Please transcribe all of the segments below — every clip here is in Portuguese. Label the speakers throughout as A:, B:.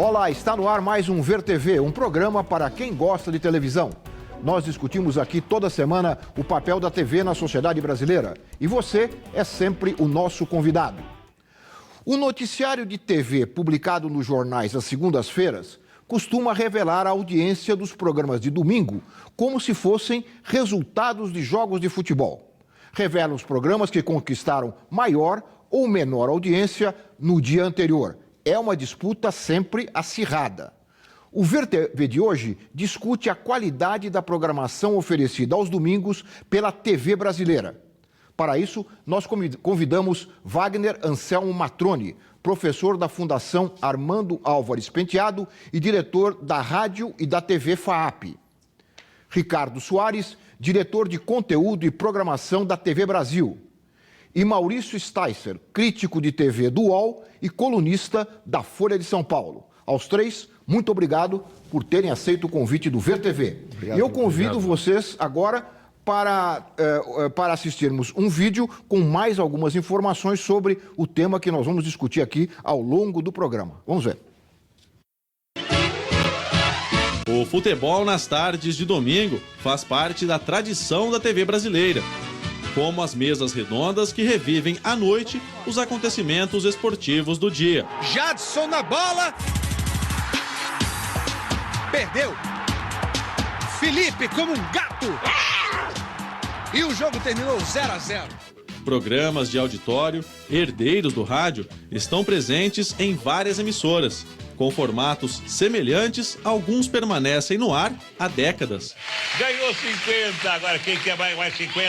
A: Olá, está no ar mais um Ver TV, um programa para quem gosta de televisão. Nós discutimos aqui toda semana o papel da TV na sociedade brasileira e você é sempre o nosso convidado. O noticiário de TV publicado nos jornais às segundas-feiras costuma revelar a audiência dos programas de domingo como se fossem resultados de jogos de futebol. Revela os programas que conquistaram maior ou menor audiência no dia anterior. É uma disputa sempre acirrada. O Ver TV de hoje discute a qualidade da programação oferecida aos domingos pela TV brasileira. Para isso, nós convidamos Wagner Anselmo Matrone, professor da Fundação Armando Álvares Penteado e diretor da Rádio e da TV FAAP. Ricardo Soares, diretor de conteúdo e programação da TV Brasil. E Maurício Sticer, crítico de TV do UOL e colunista da Folha de São Paulo. Aos três, muito obrigado por terem aceito o convite do Ver TV. Obrigado, eu convido vocês agora para assistirmos um vídeo com mais algumas informações sobre o tema que nós vamos discutir aqui ao longo do programa. Vamos ver.
B: O futebol nas tardes de domingo faz parte da tradição da TV brasileira, como as mesas redondas que revivem à noite os acontecimentos esportivos do dia.
C: Jadson na bola. Perdeu. Felipe como um gato. E o jogo terminou 0-0.
B: Programas de auditório, herdeiros do rádio, estão presentes em várias emissoras. Com formatos semelhantes, alguns permanecem no ar há décadas.
D: Ganhou 50, agora quem quer mais 50?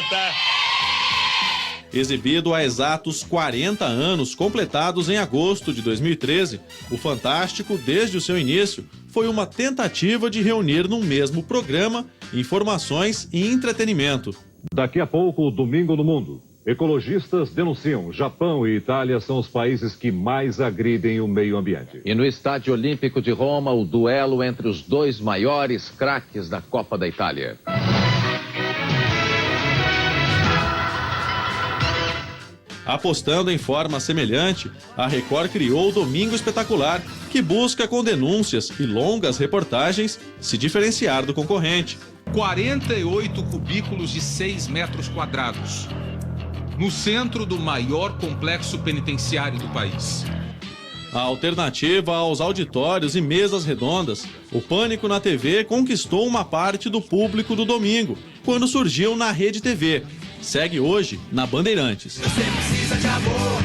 B: Exibido há exatos 40 anos, completados em agosto de 2013, o Fantástico, desde o seu início, foi uma tentativa de reunir num mesmo programa informações e entretenimento.
E: Daqui a pouco, Domingo no Mundo. Ecologistas denunciam: Japão e Itália são os países que mais agridem o meio ambiente.
F: E no Estádio Olímpico de Roma, o duelo entre os dois maiores craques da Copa da Itália.
B: Apostando em forma semelhante, a Record criou o Domingo Espetacular, que busca, com denúncias e longas reportagens, se diferenciar do concorrente.
G: 48 cubículos de 6 metros quadrados, no centro do maior complexo penitenciário do país.
B: A alternativa aos auditórios e mesas redondas, o Pânico na TV conquistou uma parte do público do domingo, quando surgiu na Rede TV. Segue hoje na Bandeirantes.
C: Você precisa de amor.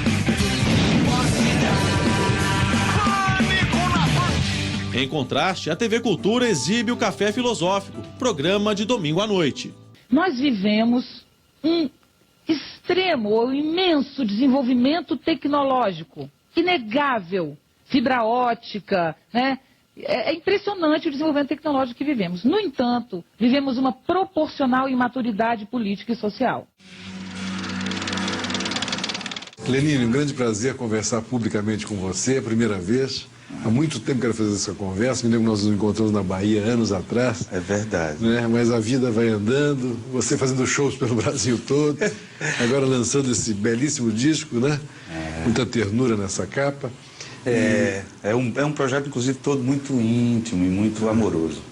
B: Em contraste, a TV Cultura exibe o Café Filosófico, programa de domingo à noite.
H: Nós vivemos um extremo ou imenso desenvolvimento tecnológico, inegável, fibra ótica, né? É impressionante o desenvolvimento tecnológico que vivemos. No entanto, vivemos uma proporcional imaturidade política e social.
I: Lenine, um grande prazer conversar publicamente com você, a primeira vez. Há muito tempo quero fazer essa conversa, me lembro que nós nos encontramos na Bahia anos atrás.
J: É verdade.
I: Né? Mas a vida vai andando, você fazendo shows pelo Brasil todo, agora lançando esse belíssimo disco, né? Muita ternura nessa capa.
J: É um projeto, inclusive, todo muito íntimo e muito amoroso.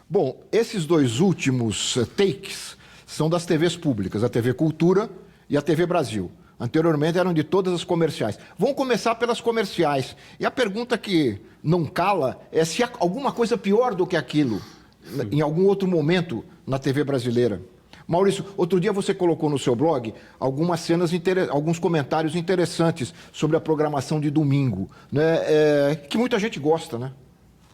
A: Bom, esses dois últimos takes são das TVs públicas, a TV Cultura e a TV Brasil. Anteriormente eram de todas as comerciais. Vamos começar pelas comerciais. E a pergunta que não cala é se há alguma coisa pior do que aquilo em algum outro momento na TV brasileira. Maurício, outro dia você colocou no seu blog algumas cenas, alguns comentários interessantes sobre a programação de domingo, né? Que muita gente gosta, né?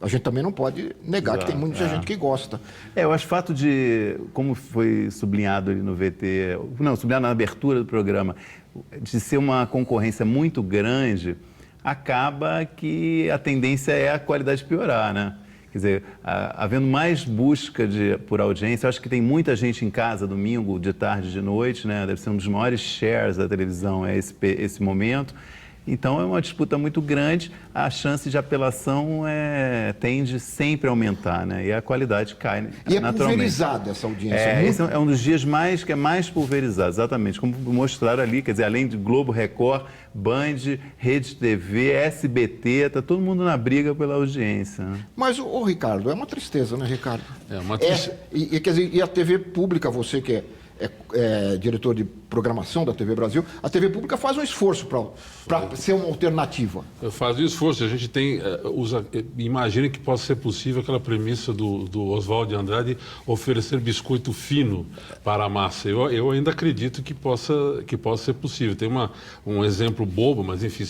A: A gente também não pode negar que tem muita gente que gosta.
K: Eu acho o fato de, como foi sublinhado ali no VT, não, sublinhado na abertura do programa, de ser uma concorrência muito grande, acaba que a tendência é a qualidade piorar, né? Quer dizer, havendo mais busca por audiência, eu acho que tem muita gente em casa domingo, de tarde, de noite, né? Deve ser um dos maiores shares da televisão esse momento. Então é uma disputa muito grande, a chance de apelação tende sempre a aumentar, né? E a qualidade cai
A: E é
K: naturalmente.
A: pulverizada essa audiência.
K: Esse é um dos dias que é mais pulverizado, exatamente, como mostraram ali, quer dizer, além de Globo, Record, Band, Rede TV, SBT, está todo mundo na briga pela audiência. Né?
A: Mas, ô Ricardo, é uma tristeza, né, Ricardo?
L: É uma tristeza.
A: Quer dizer, e a TV pública, você que é diretor de programação da TV Brasil, a TV pública faz um esforço para ser uma alternativa.
L: Faz um esforço. A gente tem, imagina que possa ser possível aquela premissa do Oswaldo de Andrade oferecer biscoito fino para a massa. Eu ainda acredito que possa ser possível. Tem um exemplo bobo, mas enfim,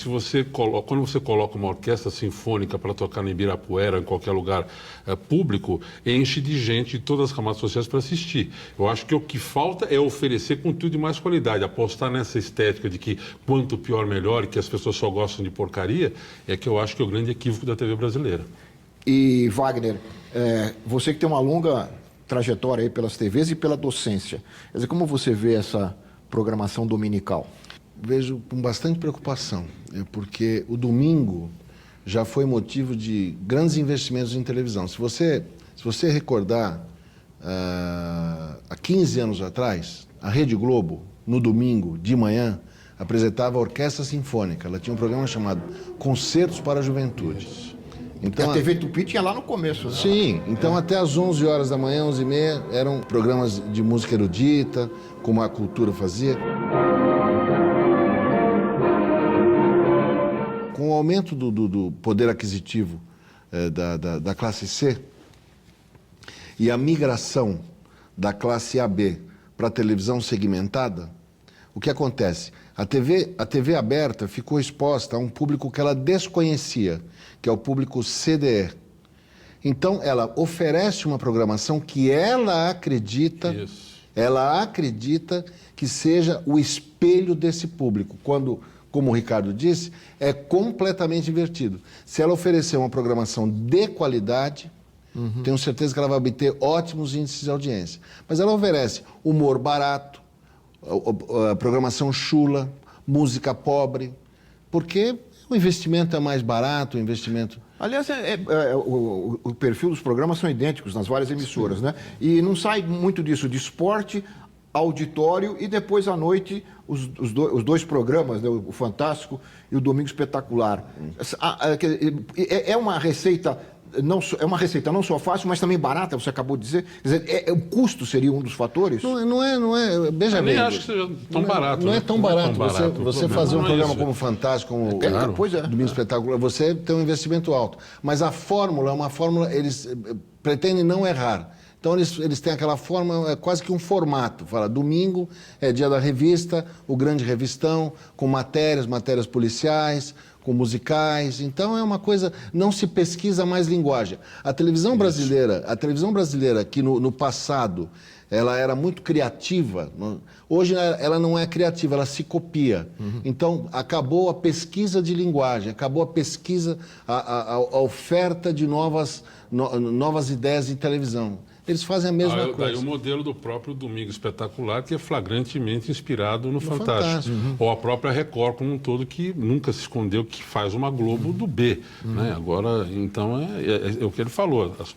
L: quando você coloca uma orquestra sinfônica para tocar no Ibirapuera, em qualquer lugar público, enche de gente de todas as camadas sociais para assistir. Eu acho que o que falta é oferecer conteúdo de mais qualidade, apostar nessa estética de que quanto pior melhor e que as pessoas só gostam de porcaria, é que eu acho que é o grande equívoco da TV brasileira.
A: E Wagner, você que tem uma longa trajetória aí pelas TVs e pela docência, quer dizer, como você vê essa programação dominical?
M: Vejo com bastante preocupação, porque o domingo já foi motivo de grandes investimentos em televisão. Se você recordar, há 15 anos atrás, a Rede Globo, no domingo, de manhã, apresentava a Orquestra Sinfônica. Ela tinha um programa chamado Concertos para a Juventude.
A: Então, a TV Tupi tinha lá no começo. Né?
M: Sim, então até às 11 horas da manhã, 11h30, eram programas de música erudita, como a Cultura fazia. Com o aumento do poder aquisitivo da classe C e a migração da classe AB para a televisão segmentada, o que acontece? A TV aberta ficou exposta a um público que ela desconhecia, que é o público CDE. Então, ela oferece uma programação que ela acredita que seja o espelho desse público, quando, como o Ricardo disse, é completamente invertido. Se ela oferecer uma programação de qualidade, tenho certeza que ela vai obter ótimos índices de audiência. Mas ela oferece humor barato, programação chula, música pobre, porque o investimento é mais barato, o investimento...
A: Aliás, o perfil dos programas são idênticos nas várias emissoras, né? E não sai muito disso, de esporte, auditório e depois à noite os dois programas, né? O Fantástico e o Domingo Espetacular. É uma receita... é uma receita não só fácil, mas também barata, você acabou de dizer. Quer dizer, o custo seria um dos fatores?
M: Não é. Veja bem.
L: Eu nem acho que seja tão barato.
M: Não é tão barato. Você fazer um programa como Fantástico, como
A: o
M: Domingo Espetacular, você tem um investimento alto. Mas a fórmula é uma fórmula, eles pretendem não errar. Então, eles têm aquela forma, é quase que um formato. Fala, domingo é dia da revista, o grande revistão, com matérias policiais, com musicais. Então, é uma coisa, não se pesquisa mais linguagem. A televisão brasileira, que no passado ela era muito criativa, hoje ela não é criativa, ela se copia. Então, acabou a pesquisa de linguagem, acabou a pesquisa, a oferta de novas ideias em televisão. Eles fazem a mesma coisa.
L: Daí o modelo do próprio Domingo Espetacular, que é flagrantemente inspirado no Fantástico. Ou a própria Record como um todo, que nunca se escondeu, que faz uma Globo do B. Né? Agora, então, é o que ele falou. As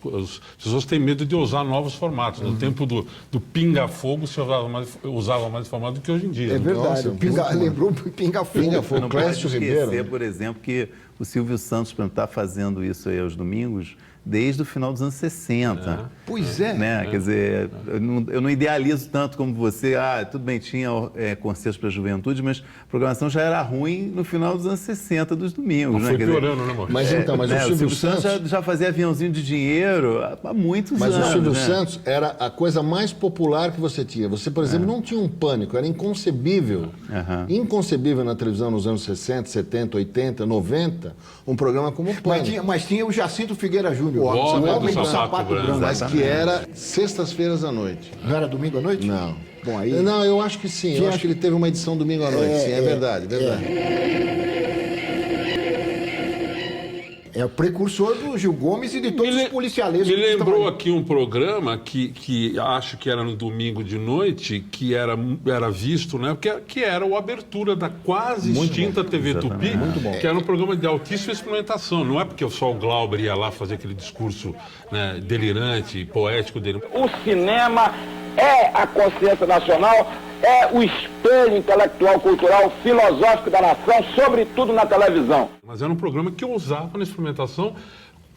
L: pessoas têm medo de usar novos formatos. No tempo do pinga-fogo, se usava mais formato do que hoje em dia.
A: É verdade. Lembrou o pinga-fogo.
K: Não pode esquecer, por exemplo, que o Silvio Santos está fazendo isso aí aos domingos desde o final dos anos 60.
A: Pois é.
K: Né? Quer dizer, eu não idealizo tanto como você. Tudo bem, tinha concertos para a juventude, mas a programação já era ruim no final dos anos 60 dos domingos.
L: Foi piorando, né, Maurício?
M: Mas o Silvio Santos
K: já fazia aviãozinho de dinheiro há muitos anos.
M: Mas o Silvio Santos era a coisa mais popular que você tinha. Você, por exemplo, não tinha um Pânico, era inconcebível. Inconcebível na televisão nos anos 60, 70, 80, 90, um programa como o Pânico.
A: Mas tinha o Jacinto Figueira Júnior.
M: O homem do sapato branco. Mas que era sextas-feiras à noite.
A: Não era domingo à noite?
M: Não.
A: Bom, aí...
M: Não, eu acho que sim. Eu acho que ele teve uma edição domingo à noite. Sim, é verdade.
A: É o precursor do Gil Gomes e de todos os policialescos.
L: Me lembrou aqui um programa que acho que era no domingo de noite, que era visto, né? Que era a abertura da quase extinta TV Tupi, que era um programa de altíssima experimentação. Não é porque só o Glauber ia lá fazer aquele discurso, né, delirante, poético dele.
N: O cinema é a consciência nacional, é o espelho intelectual, cultural, filosófico da nação, sobretudo na televisão.
L: Mas era um programa que eu usava na experimentação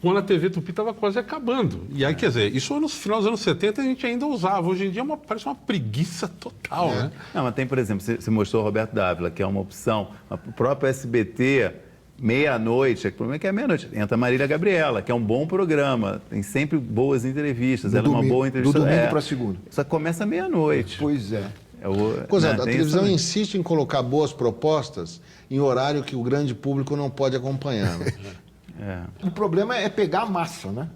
L: quando a TV Tupi estava quase acabando. E aí, quer dizer, isso no final dos anos 70 a gente ainda usava. Hoje em dia parece uma preguiça total, né?
K: Não, mas tem, por exemplo, você mostrou o Roberto Dávila, que é uma opção. O próprio SBT, meia-noite, o problema é que é meia-noite. Entra a Marília Gabriela, que é um bom programa. Tem sempre boas entrevistas. Ela é uma boa entrevista.
A: Do domingo para segunda.
K: Só começa meia-noite.
A: Pois é.
M: A televisão insiste em colocar boas propostas em horário que o grande público não pode acompanhar. Né?
A: O problema é pegar a massa, né?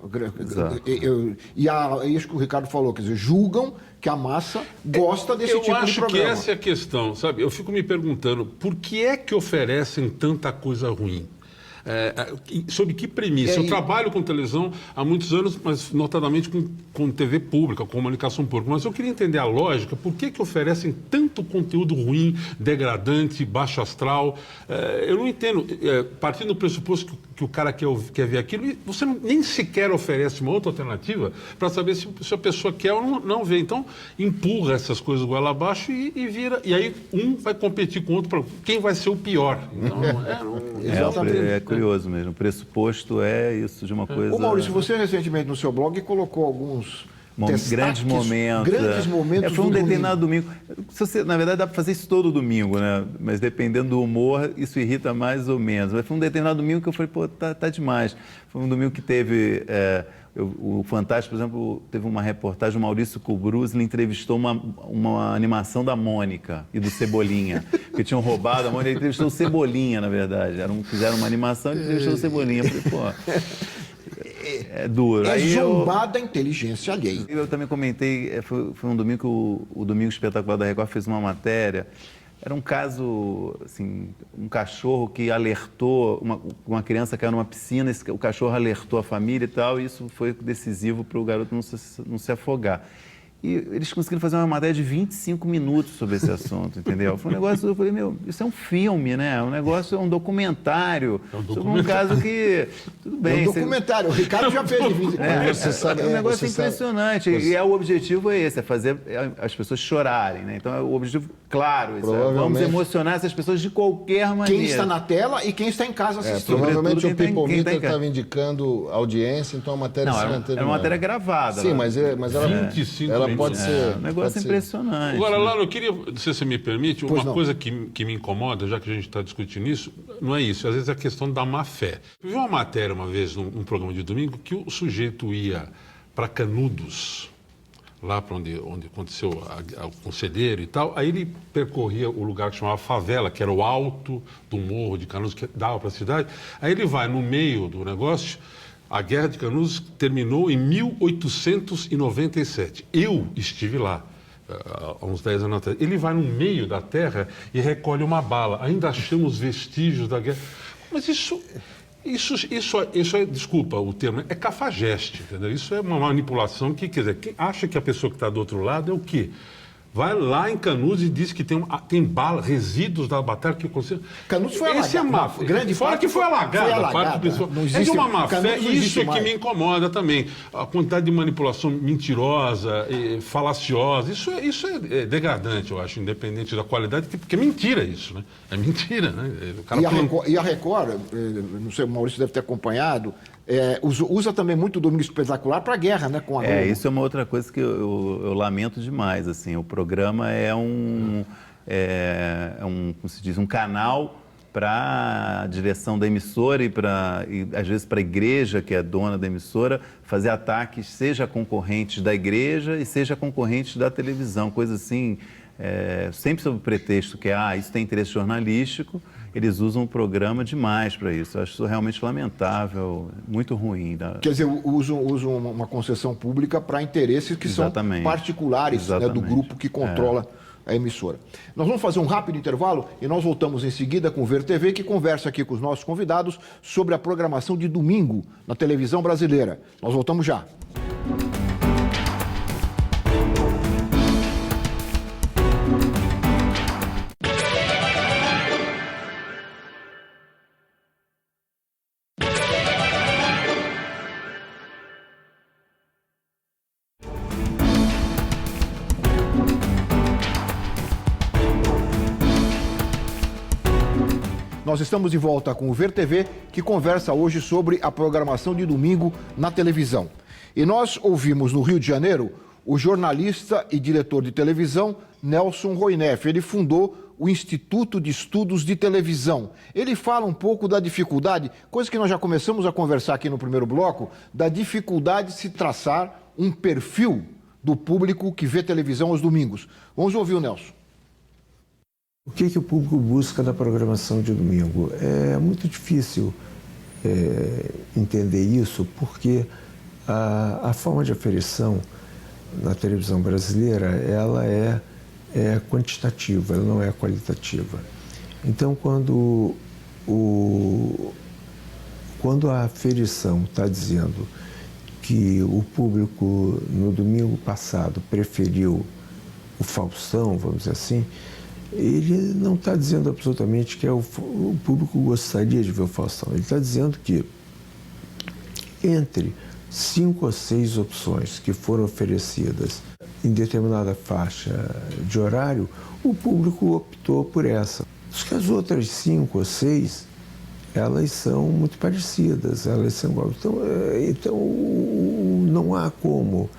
A: E isso que o Ricardo falou, quer dizer, julgam que a massa gosta desse tipo de programa.
L: Eu acho que essa é a questão, sabe? Eu fico me perguntando, por que é que oferecem tanta coisa ruim? Sob que premissa? Eu trabalho com televisão há muitos anos, mas notadamente com TV pública, comunicação pública. Mas eu queria entender a lógica, por que oferecem tanto conteúdo ruim, degradante, baixo astral? Eu não entendo. Partindo do pressuposto que o cara quer ver aquilo, você nem sequer oferece uma outra alternativa para saber se a pessoa quer ou não vê. Então, empurra essas coisas goela abaixo e vira. E aí, um vai competir com o outro para quem vai ser o pior. Então,
K: é curioso mesmo. O pressuposto é isso de uma coisa...
A: Ô Maurício, você recentemente no seu blog colocou alguns
K: grandes momentos. Foi um determinado domingo. Na verdade, dá para fazer isso todo domingo, né? Mas dependendo do humor, isso irrita mais ou menos. Mas foi um determinado domingo que eu falei, pô, tá demais. Foi um domingo que teve... o Fantástico, por exemplo, teve uma reportagem, o Maurício Kubrus, ele entrevistou uma animação da Mônica e do Cebolinha, que tinham roubado a Mônica, ele entrevistou o Cebolinha, na verdade. Fizeram uma animação e entrevistou o Cebolinha. Eu falei, pô... É duro.
A: É zombar da inteligência alheia.
K: Eu também comentei, foi um domingo que o Domingo Espetacular da Record fez uma matéria. Era um caso, assim, um cachorro que alertou, uma criança caiu numa piscina, o cachorro alertou a família e tal, e isso foi decisivo para o garoto não se afogar. E eles conseguiram fazer uma matéria de 25 minutos sobre esse assunto, entendeu? Foi um negócio, eu falei, isso é um filme, né? Um negócio, é um documentário. Sobre um caso que, tudo bem.
A: É um documentário, o Ricardo já fez de 25 minutos.
K: É um negócio impressionante. E o objetivo é esse, é fazer as pessoas chorarem, né? Então, o objetivo, claro, vamos emocionar essas pessoas de qualquer maneira.
A: Quem está na tela e quem está em casa assistindo.
M: Provavelmente o People Meter estava indicando audiência, então a matéria se manteve.
K: Era uma matéria gravada.
M: Sim, mas ela pode ser...
K: Um negócio impressionante.
L: Agora, Lalo, eu queria, se você me permite, uma coisa que me incomoda, já que a gente está discutindo isso, não é isso, às vezes é a questão da má fé. Eu vi uma matéria uma vez num programa de domingo que o sujeito ia para Canudos, lá para onde aconteceu o Conselheiro e tal, aí ele percorria o lugar que chamava Favela, que era o alto do morro de Canudos, que dava para a cidade, aí ele vai no meio do negócio. A Guerra de Canudos terminou em 1897. Eu estive lá há uns 10 anos atrás. Ele vai no meio da terra e recolhe uma bala. Ainda achamos vestígios da guerra. Mas isso é, desculpa o termo, é cafajeste, entendeu? Isso é uma manipulação que, quer dizer, quem acha que a pessoa que está do outro lado é o quê? Vai lá em Canudos e diz que tem bala, resíduos da batalha que aconteceu.
A: Canudos foi alagado.
L: Esse é má fé. Fora que foi alagada. É de uma má fé e isso é que me incomoda também. A quantidade de manipulação mentirosa, falaciosa, isso é degradante, eu acho, independente da qualidade, porque é mentira isso, né? É mentira, né?
A: E a Record, não sei, o Maurício deve ter acompanhado, usa também muito o Domingo Espetacular para a guerra, né? Com a Globo.
K: Isso é uma outra coisa que eu lamento demais, assim. O programa como se diz, um canal para a direção da emissora e às vezes para a igreja, que é a dona da emissora, fazer ataques, seja concorrentes da igreja e seja concorrentes da televisão, coisa assim, sempre sob o pretexto que isso tem interesse jornalístico. Eles usam o programa demais para isso. Eu acho isso realmente lamentável, muito ruim.
A: Quer dizer, usam uma concessão pública para interesses que são particulares, né, do grupo que controla a emissora. Nós vamos fazer um rápido intervalo e nós voltamos em seguida com o Ver TV, que conversa aqui com os nossos convidados sobre a programação de domingo na televisão brasileira. Nós voltamos já. Nós estamos de volta com o Ver TV, que conversa hoje sobre a programação de domingo na televisão. E nós ouvimos no Rio de Janeiro o jornalista e diretor de televisão Nelson Roineff. Ele fundou o Instituto de Estudos de Televisão. Ele fala um pouco da dificuldade, coisa que nós já começamos a conversar aqui no primeiro bloco, da dificuldade de se traçar um perfil do público que vê televisão aos domingos. Vamos ouvir o Nelson.
O: O que o público busca na programação de domingo? É muito difícil entender isso, porque a forma de aferição na televisão brasileira, ela é quantitativa, ela não é qualitativa. Então, quando a aferição está dizendo que o público no domingo passado preferiu o Faustão, vamos dizer assim, ele não está dizendo absolutamente que o público gostaria de ver o Faustão. Ele está dizendo que entre 5 ou 6 opções que foram oferecidas em determinada faixa de horário, o público optou por essa. Acho que as outras 5 ou 6, elas são muito parecidas, elas são iguais. Então não há como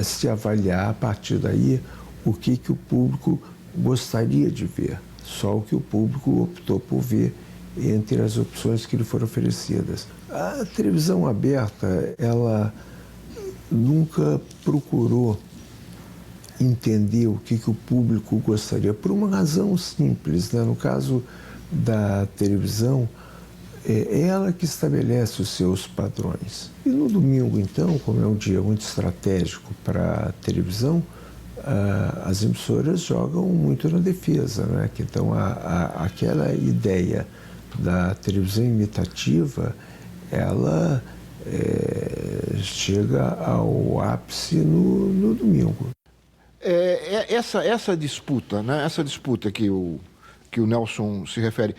O: se avaliar a partir daí o que o público gostaria de ver, só o que o público optou por ver entre as opções que lhe foram oferecidas. A televisão aberta, ela nunca procurou entender o que o público gostaria, por uma razão simples, né? No caso da televisão, é ela que estabelece os seus padrões. E no domingo, então, como é um dia muito estratégico para a televisão, as emissoras jogam muito na defesa, né? Então, aquela ideia da televisão imitativa, ela chega ao ápice no domingo.
A: Essa disputa, né? Essa disputa que o Nelson se refere,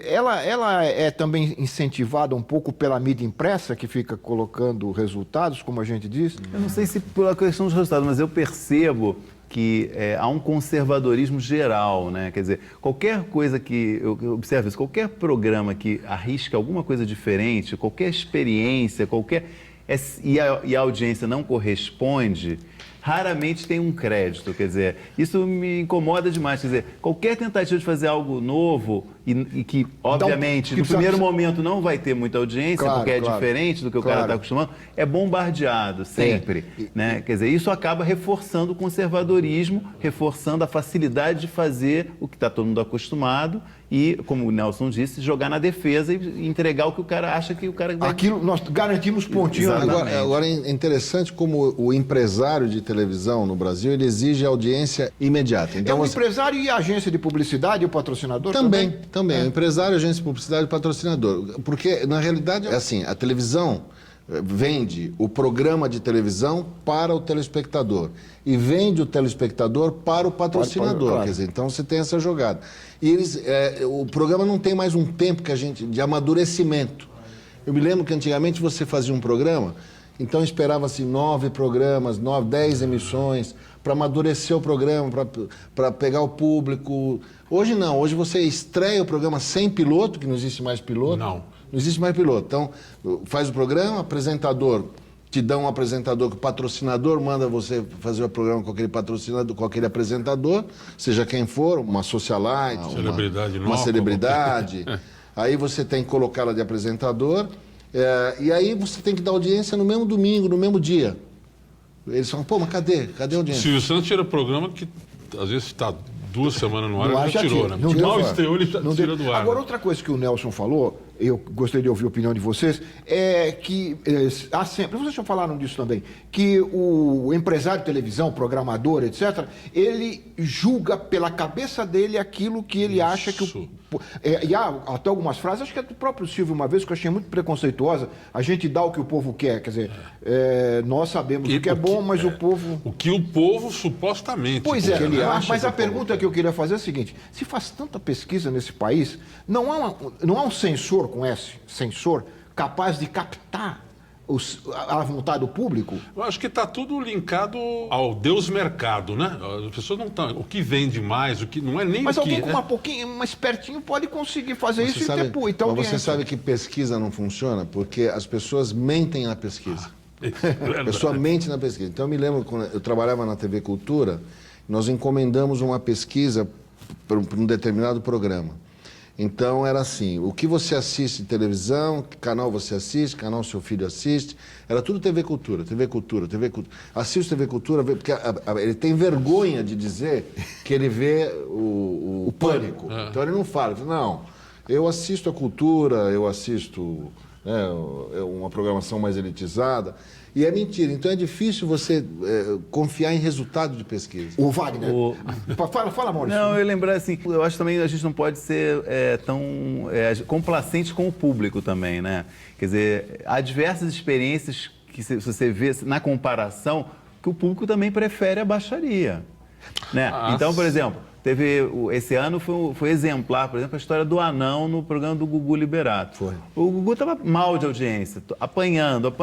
A: ela é também incentivada um pouco pela mídia impressa, que fica colocando resultados, como a gente diz?
K: Eu não sei se pela questão dos resultados, mas eu percebo que há um conservadorismo geral, né? Quer dizer, qualquer coisa que, eu observo isso, qualquer programa que arrisca alguma coisa diferente, qualquer experiência, e a audiência não corresponde, raramente tem um crédito. Quer dizer, isso me incomoda demais. Quer dizer, qualquer tentativa de fazer algo novo e que, obviamente, no primeiro momento não vai ter muita audiência, porque é diferente do que o cara está acostumado, é bombardeado sempre. Né? Quer dizer, isso acaba reforçando o conservadorismo, reforçando a facilidade de fazer o que está todo mundo acostumado e, como o Nelson disse, jogar na defesa e entregar o que o cara acha que o cara vai...
A: Aquilo nós garantimos pontinho.
M: Agora é interessante como o empresário de televisão no Brasil, ele exige audiência imediata. Então,
A: o empresário e a agência de publicidade e o patrocinador também?
M: Também. O empresário, a agência de publicidade e o patrocinador. Porque, na realidade, é assim, a televisão vende o programa de televisão para o telespectador e vende o telespectador para o patrocinador. Quer dizer, então você tem essa jogada. E o programa não tem mais um tempo de amadurecimento. Eu me lembro que antigamente você fazia um programa, então esperava-se 9 programas, 10 emissões, para amadurecer o programa, para pegar o público. Hoje não, hoje você estreia o programa sem piloto, que não existe mais piloto. Não existe mais piloto. Então, faz o programa, apresentador, te dá um apresentador que o patrocinador manda você fazer o programa com aquele patrocinador, com aquele apresentador, seja quem for, uma socialite, uma celebridade. Aí você tem que colocá-la de apresentador, e aí você tem que dar audiência no mesmo domingo, no mesmo dia. Eles falam, pô, mas cadê a audiência?
L: Silvio Santos tira programa que às vezes está 2 semanas no ar, ele já tirou, né? Mal estreou, ele já tira do ar.
A: Agora, outra coisa que o Nelson falou, eu gostaria de ouvir a opinião de vocês, é que há sempre, vocês já falaram disso também, que o empresário de televisão, programador, etc., ele julga pela cabeça dele aquilo que ele acha que... E há até algumas frases, acho que é do próprio Silvio uma vez, que eu achei muito preconceituosa, a gente dá o que o povo quer, quer dizer, nós sabemos o que é bom, mas o povo...
L: O que o povo supostamente...
A: Pois é, mas a pergunta que eu queria fazer é a seguinte, se faz tanta pesquisa nesse país, não há um sensor com S, sensor, capaz de captar a vontade do público?
L: Eu acho que está tudo linkado ao Deus mercado, né? As pessoas não estão... O que vende mais, o que não é nem
A: mas
L: o que...
A: Mas alguém com um espertinho pode conseguir fazer isso
M: sabe,
A: e ter... Então,
M: mas você sabe que pesquisa não funciona porque as pessoas mentem na pesquisa. A pessoa mente na pesquisa. Então eu me lembro, quando eu trabalhava na TV Cultura, nós encomendamos uma pesquisa para um determinado programa. Então era assim, o que você assiste em televisão, que canal você assiste, canal seu filho assiste, era tudo TV Cultura, TV Cultura, TV Cultura. Assiste TV Cultura, porque ele tem vergonha de dizer que ele vê o Pânico. Então ele não fala, não, eu assisto a Cultura, eu assisto uma programação mais elitizada. E é mentira. Então é difícil você confiar em resultado de pesquisa.
A: O Wagner. Fala, Maurício.
K: Não, eu lembrar assim, eu acho também que a gente não pode ser tão complacente com o público também, né? Quer dizer, há diversas experiências que se você vê na comparação que o público também prefere a baixaria, né? Então, por exemplo, esse ano foi exemplar, por exemplo, a história do anão no programa do Gugu Liberato. Foi. O Gugu estava mal de audiência, apanhando.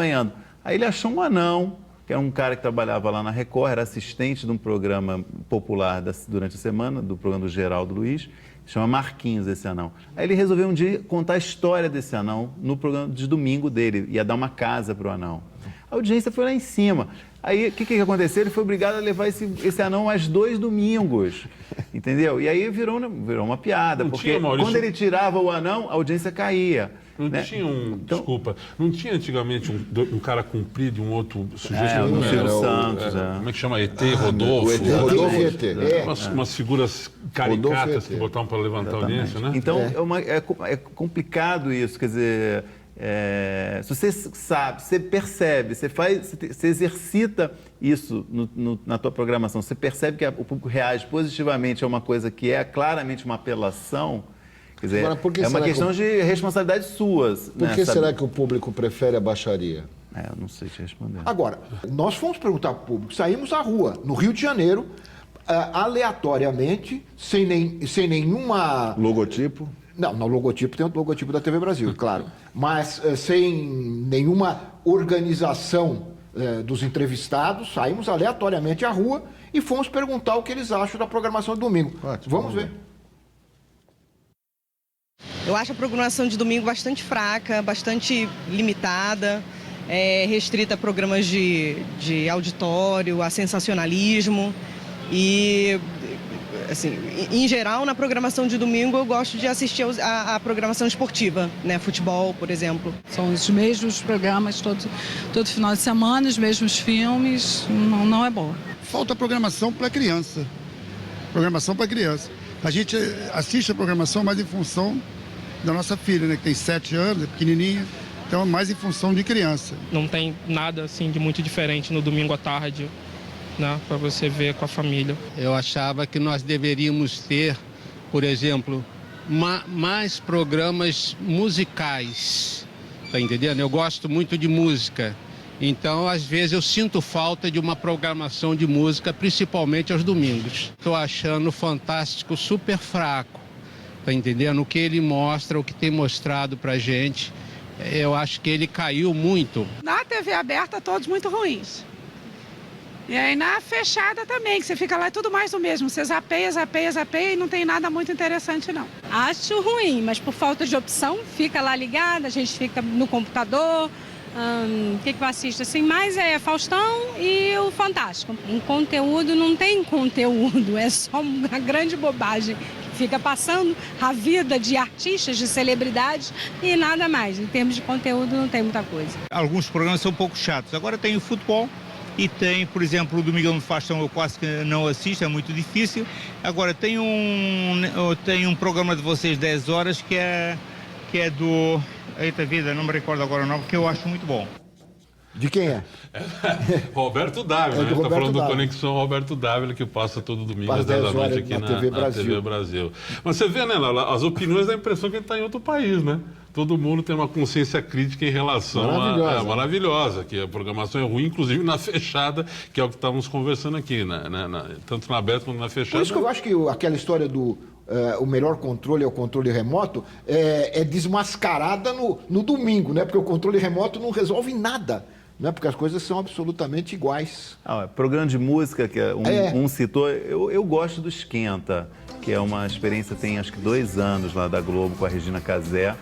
K: Aí ele achou um anão, que era um cara que trabalhava lá na Record, era assistente de um programa popular durante a semana, do programa do Geraldo Luiz, chama Marquinhos esse anão. Aí ele resolveu um dia contar a história desse anão no programa de domingo dele, ia dar uma casa para o anão. A audiência foi lá em cima. Aí, o que aconteceu? Ele foi obrigado a levar esse anão mais 2 domingos, entendeu? E aí virou uma piada, porque quando ele tirava o anão, a audiência caía.
L: Não tinha desculpa, não tinha antigamente um cara comprido e um outro sujeito?
K: O Silvio Santos.
L: Como é que chama? ET, Rodolfo?
M: Rodolfo e ET.
L: Umas figuras caricatas que botavam para levantar a audiência, né?
K: Então, é complicado isso, quer dizer... se você sabe, você percebe, você exercita isso na tua programação, você percebe que o público reage positivamente a uma coisa que é claramente uma apelação, quer dizer, é uma questão de responsabilidade suas.
M: Por que será que o público prefere a baixaria?
K: Eu não sei te responder.
A: Agora, nós fomos perguntar para o público, saímos à rua, no Rio de Janeiro, aleatoriamente, sem nenhuma...
M: Logotipo?
A: Não, no logotipo tem o logotipo da TV Brasil, claro. Mas sem nenhuma organização dos entrevistados, saímos aleatoriamente à rua e fomos perguntar o que eles acham da programação de domingo. Vamos ver.
P: Eu acho a programação de domingo bastante fraca, bastante limitada, restrita a programas de auditório, a sensacionalismo e... Assim, em geral, na programação de domingo, eu gosto de assistir a programação esportiva, né? Futebol, por exemplo.
Q: São os mesmos programas todo final de semana, os mesmos filmes, não é bom.
R: Falta programação para criança. Programação para criança. A gente assiste a programação mais em função da nossa filha, né? Que tem 7 anos, é pequenininha. Então, mais em função de criança.
S: Não tem nada, assim, de muito diferente no domingo à tarde. Para você ver com a família.
T: Eu achava que nós deveríamos ter, por exemplo, mais programas musicais, tá entendendo? Eu gosto muito de música, então às vezes eu sinto falta de uma programação de música, principalmente aos domingos. Estou achando o Fantástico super fraco, tá entendendo? O que ele mostra, o que tem mostrado pra gente, eu acho que ele caiu muito.
Q: Na TV aberta, todos muito ruins. E aí na fechada também, que você fica lá é tudo mais do mesmo. Você zapeia e não tem nada muito interessante, não.
U: Acho ruim, mas por falta de opção, fica lá ligada, a gente fica no computador. O que eu assisto? Assim, mais é Faustão e o Fantástico. Em conteúdo, não tem conteúdo, é só uma grande bobagem. Fica passando a vida de artistas, de celebridades e nada mais. Em termos de conteúdo, não tem muita coisa.
V: Alguns programas são um pouco chatos. Agora tem o futebol. E tem, por exemplo, o Domingão do Faustão, eu quase que não assisto, é muito difícil. Agora, tem um programa de vocês 10 horas que que é do... Eita vida, não me recordo agora o nome, que eu acho muito bom.
A: De quem é?
L: Roberto Dávila, né? Está falando do Conexão Roberto Dávila, que passa todo domingo às 10 da noite aqui na TV Brasil. Mas você vê, né, Lala, as opiniões dá a impressão que ele está em outro país, né? Todo mundo tem uma consciência crítica em relação a... Maravilhosa, que a programação é ruim, inclusive na fechada, que é o que estávamos conversando aqui, tanto na aberta quanto na fechada.
A: Por isso que eu acho que aquela história do... o melhor controle é o controle remoto, é desmascarada no domingo, né? Porque o controle remoto não resolve nada, né? Porque as coisas são absolutamente iguais.
K: Programa de música, que um citou, eu gosto do Esquenta, que é uma experiência, tem acho que 2 anos lá da Globo com a Regina Casé,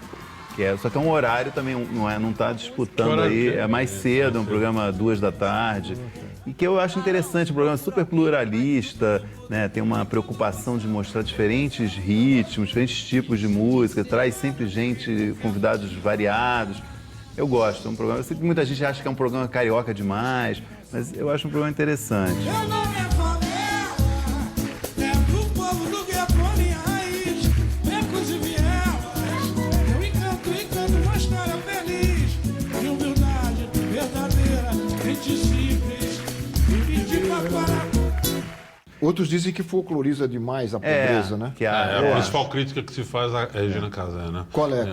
K: só que é um horário também, não está disputando aí, é mais cedo, é um programa 2 da tarde. E que eu acho interessante, um programa super pluralista, né? Tem uma preocupação de mostrar diferentes ritmos, diferentes tipos de música, traz sempre convidados variados. Eu gosto, é um programa, eu sei que muita gente acha que é um programa carioca demais, mas eu acho um programa interessante.
A: Outros dizem que folcloriza demais a pobreza, né?
L: A principal crítica que se faz é a Regina Casé, né?
A: Qual é?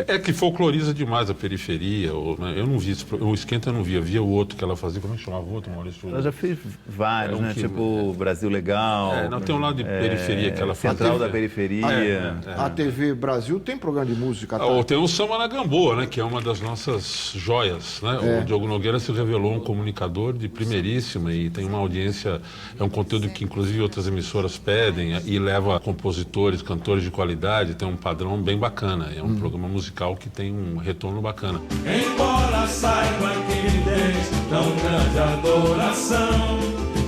L: É que folcloriza demais a periferia. Eu não vi o Esquenta, eu não via. Via o outro que ela fazia. Como é que chamava o outro, Maurício?
K: Ela já fez vários, né? Tipo Brasil Legal.
L: Não, tem um lado de periferia que ela faz.
K: Central da Periferia.
A: A TV Brasil tem programa de música.
L: Tem o Samba na Gamboa, né? Que é uma das nossas joias, né? O Diogo Nogueira se revelou um comunicador de primeiríssima e tem uma audiência, é um conteúdo que inclusive outras emissoras pedem e leva compositores, cantores de qualidade, tem um padrão bem bacana. É um programa musical que tem um retorno bacana.
C: Embora saiba que me tens tão grande adoração,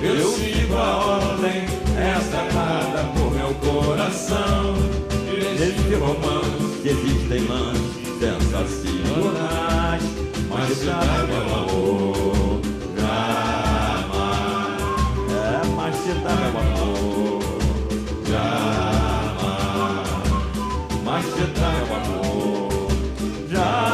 C: eu sigo a ordem, esta nada por meu coração. Nesse romance existem lances sensacionais, mas se dá meu amor, jamais. Mas se dá meu amor, jamais. Mas se dá meu amor, jamais.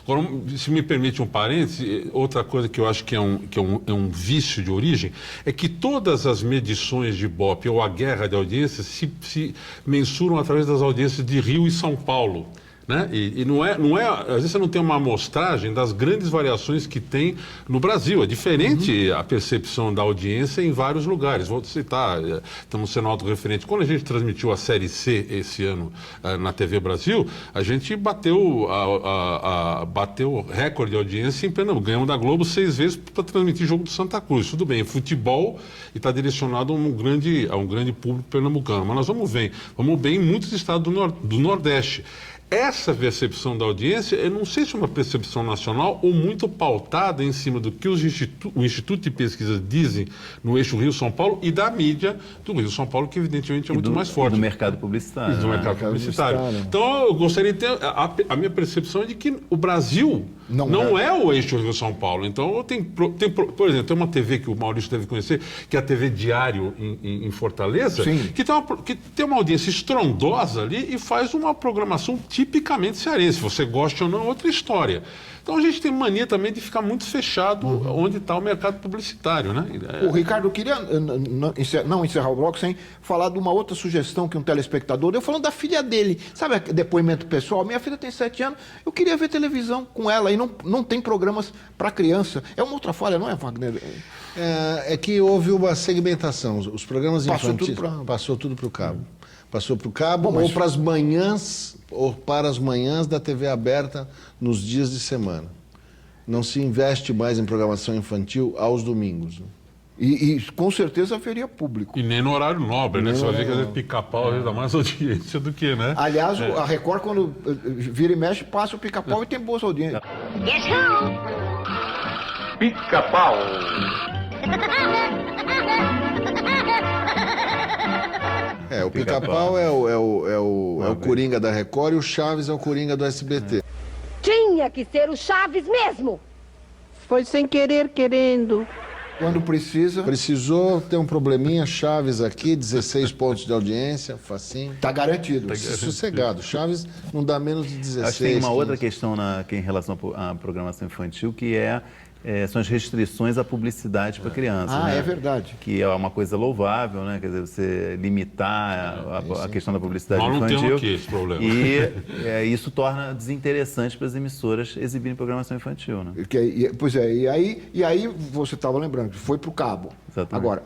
L: Agora, se me permite um parêntese, outra coisa que eu acho que é um vício de origem é que todas as medições de Ibope ou a guerra de audiências se mensuram através das audiências de Rio e São Paulo. Né? E não é, às vezes você não tem uma amostragem das grandes variações que tem no Brasil. É diferente a percepção da audiência em vários lugares. Vou citar, estamos sendo autorreferentes. Quando a gente transmitiu a Série C esse ano na TV Brasil, a gente bateu recorde de audiência em Pernambuco. Ganhamos da Globo 6 vezes para transmitir jogo do Santa Cruz. Tudo bem, é futebol e está direcionado a um grande público pernambucano. Mas nós vamos bem em muitos estados do Nordeste. Essa percepção da audiência, eu não sei se é uma percepção nacional ou muito pautada em cima do que o Instituto de Pesquisa dizem no eixo Rio-São Paulo e da mídia do Rio-São Paulo, que evidentemente é muito mais forte.
K: E do mercado publicitário.
L: Então, eu gostaria de ter... A minha percepção é de que o Brasil não é o eixo Rio-São Paulo. Então, por exemplo, tem uma TV que o Maurício deve conhecer, que é a TV Diário em Fortaleza, que tem uma audiência estrondosa ali e faz uma programação tipicamente cearense. Se você gosta ou não, é outra história. Então a gente tem mania também de ficar muito fechado onde está o mercado publicitário, né?
A: O Ricardo, eu queria não encerrar o bloco sem falar de uma outra sugestão que um telespectador deu, falando da filha dele. Sabe, depoimento pessoal? Minha filha tem 7 anos, eu queria ver televisão com ela e não tem programas para criança. É uma outra falha, não é, Wagner?
M: É que houve uma segmentação. Os programas infantis... Passou tudo para o cabo. Passou para o cabo ou para as manhãs, ou para as manhãs da TV aberta nos dias de semana. Não se investe mais em programação infantil aos domingos. Né?
A: E com certeza haveria público.
L: E nem no horário nobre, né? Você vai ver que às vezes Pica-Pau dá mais audiência do que, né?
A: Aliás, a Record, quando vira e mexe, passa o Pica-Pau e tem boas audiências.
C: Guess who? Pica-Pau.
M: O Pica-Pau é o Coringa da Record e o Chaves é o Coringa do SBT.
D: Tinha que ser o Chaves mesmo!
E: Foi sem querer, querendo.
A: Quando precisa.
M: Precisou ter um probleminha, Chaves aqui, 16 pontos de audiência, facinho.
A: Está garantido.
M: Sossegado. Chaves não dá menos de 16.
K: Acho que tem uma
M: 15.
K: outra questão em relação à programação infantil, que são as restrições à publicidade para criança.
A: Ah,
K: né?
A: é verdade.
K: Que é uma coisa louvável, né? Quer dizer, você limitar a questão da publicidade
L: Nós não
K: infantil.
L: temos aqui esse problema.
K: E isso torna desinteressante para as emissoras exibirem programação infantil, né?
A: Pois é, e aí você estava lembrando que foi para o cabo.
K: Exatamente.
A: Agora,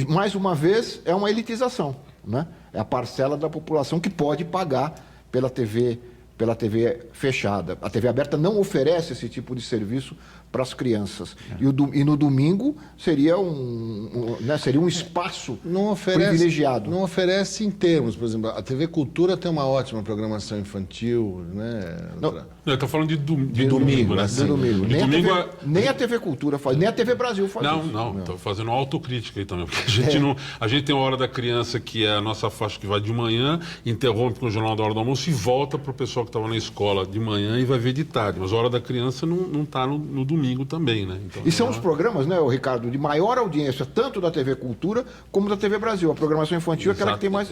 A: mais uma vez, é uma elitização, né? É a parcela da população que pode pagar pela TV fechada. A TV aberta não oferece esse tipo de serviço para as crianças. E no domingo seria seria um espaço privilegiado.
M: Não oferece em termos, por exemplo, a TV Cultura tem uma ótima programação infantil, né?
L: Eu estou falando de domingo, né?
A: De domingo. Nem a TV Cultura faz, nem a TV Brasil faz isso.
L: Não, estou fazendo autocrítica aí também. Porque a gente tem a Hora da Criança, que é a nossa faixa que vai de manhã, interrompe com o Jornal da Hora do Almoço e volta para o pessoal que estava na escola de manhã e vai ver de tarde. Mas a Hora da Criança não está no domingo também, né? Então,
A: e são os programas, né, Ricardo, de maior audiência, tanto da TV Cultura como da TV Brasil. A programação infantil é aquela que tem mais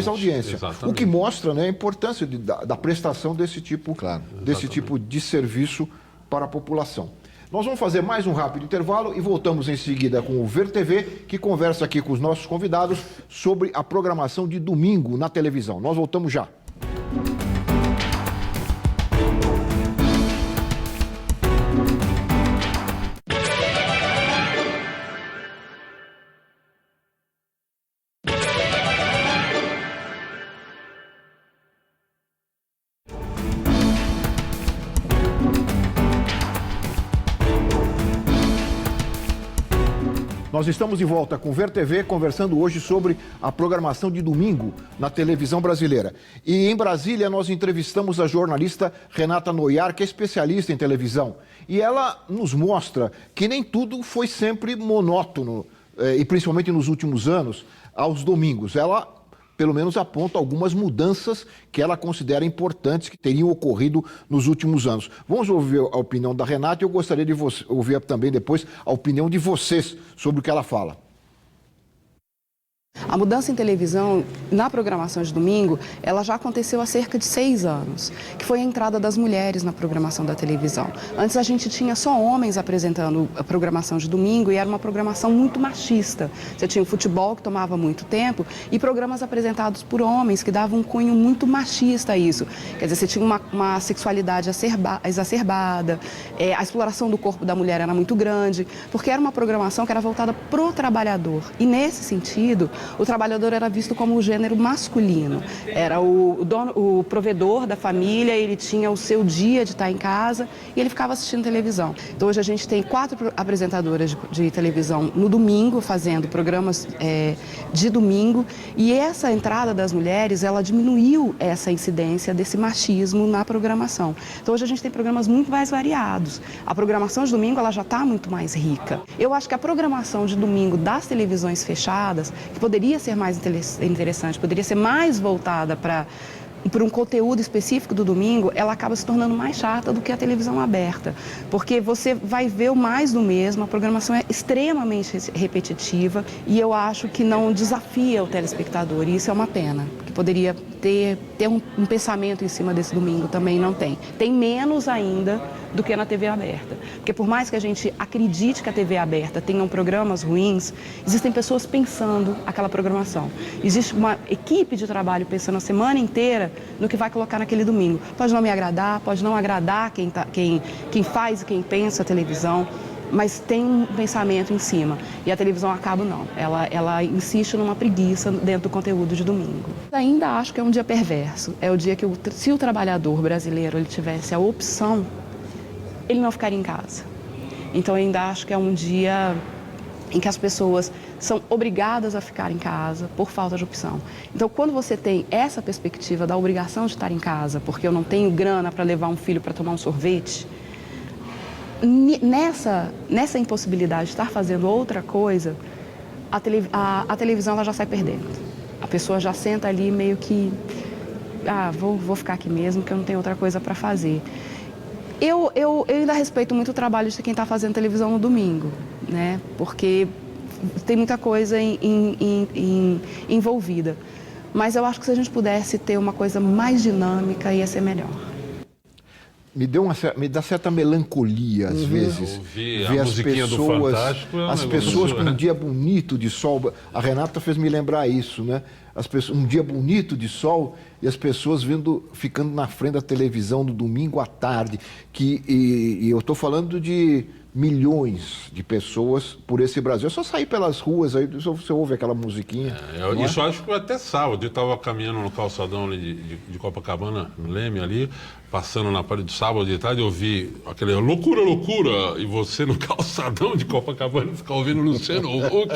A: audiência.
L: Exatamente.
A: O que mostra, né, a importância da prestação desse tipo de serviço para a população. Nós vamos fazer mais um rápido intervalo e voltamos em seguida com o Ver TV, que conversa aqui com os nossos convidados sobre a programação de domingo na televisão. Nós voltamos já. Nós estamos de volta com o Ver TV, conversando hoje sobre a programação de domingo na televisão brasileira. E em Brasília nós entrevistamos a jornalista Renata Noyar, que é especialista em televisão. E ela nos mostra que nem tudo foi sempre monótono, e principalmente nos últimos anos, aos domingos. Ela, pelo menos, aponta algumas mudanças que ela considera importantes que teriam ocorrido nos últimos anos. Vamos ouvir a opinião da Renata e eu gostaria de ouvir também depois a opinião de vocês sobre o que ela fala.
D: A mudança em televisão, na programação de domingo, ela já aconteceu há cerca de 6 anos, que foi a entrada das mulheres na programação da televisão. Antes a gente tinha só homens apresentando a programação de domingo e era uma programação muito machista. Você tinha o futebol, que tomava muito tempo, e programas apresentados por homens, que davam um cunho muito machista a isso. Quer dizer, você tinha uma sexualidade exacerbada, a exploração do corpo da mulher era muito grande, porque era uma programação que era voltada para o trabalhador. E nesse sentido, o trabalhador era visto como o gênero masculino. Era o provedor da família, ele tinha o seu dia de estar em casa e ele ficava assistindo televisão. Então hoje a gente tem 4 apresentadoras de televisão no domingo, fazendo programas de domingo, e essa entrada das mulheres, ela diminuiu essa incidência desse machismo na programação. Então hoje a gente tem programas muito mais variados. A programação de domingo, ela já está muito mais rica. Eu acho que a programação de domingo das televisões fechadas, que poderia ser mais interessante, poderia ser mais voltada para um conteúdo específico do domingo, ela acaba se tornando mais chata do que a televisão aberta, porque você vai ver o mais do mesmo, a programação é extremamente repetitiva e eu acho que não desafia o telespectador, e isso é uma pena, que poderia ter um pensamento em cima desse domingo, também não tem. Tem menos ainda do que na TV aberta, porque por mais que a gente acredite que a TV aberta tenha programas ruins, existem pessoas pensando aquela programação. Existe uma equipe de trabalho pensando a semana inteira no que vai colocar naquele domingo. Pode não me agradar, pode não agradar quem faz e quem pensa a televisão, mas tem um pensamento em cima. E a televisão acaba não. Ela insiste numa preguiça dentro do conteúdo de domingo. Ainda acho que é um dia perverso. É o dia que, se o trabalhador brasileiro ele tivesse a opção, ele não ficaria em casa. Então eu ainda acho que é um dia em que as pessoas são obrigadas a ficar em casa por falta de opção. Então, quando você tem essa perspectiva da obrigação de estar em casa, porque eu não tenho grana para levar um filho para tomar um sorvete, nessa impossibilidade de estar fazendo outra coisa, a televisão ela já sai perdendo. A pessoa já senta ali meio que, vou ficar aqui mesmo, que eu não tenho outra coisa para fazer. Eu ainda respeito muito o trabalho de quem está fazendo televisão no domingo, né? Porque tem muita coisa envolvida. Mas eu acho que se a gente pudesse ter uma coisa mais dinâmica, ia ser melhor.
A: Me dá certa melancolia, às vezes,
L: Ouvir
A: ver
L: a
A: as
L: musiquinha do
A: pessoas,
L: Fantástico é um
A: as
L: negócio,
A: pessoas com um dia bonito de sol. A Renata fez me lembrar isso, né? As pessoas, um dia bonito de sol e as pessoas ficando na frente da televisão no domingo à tarde. E eu estou falando de milhões de pessoas por esse Brasil. É só sair pelas ruas, aí você ouve aquela musiquinha.
L: Isso acho que até sábado. Eu estava caminhando no calçadão ali de Copacabana, no Leme ali, passando na parede do sábado de tarde, eu ouvi aquele loucura, loucura, e você no calçadão de Copacabana ficar ouvindo Luciano Huck,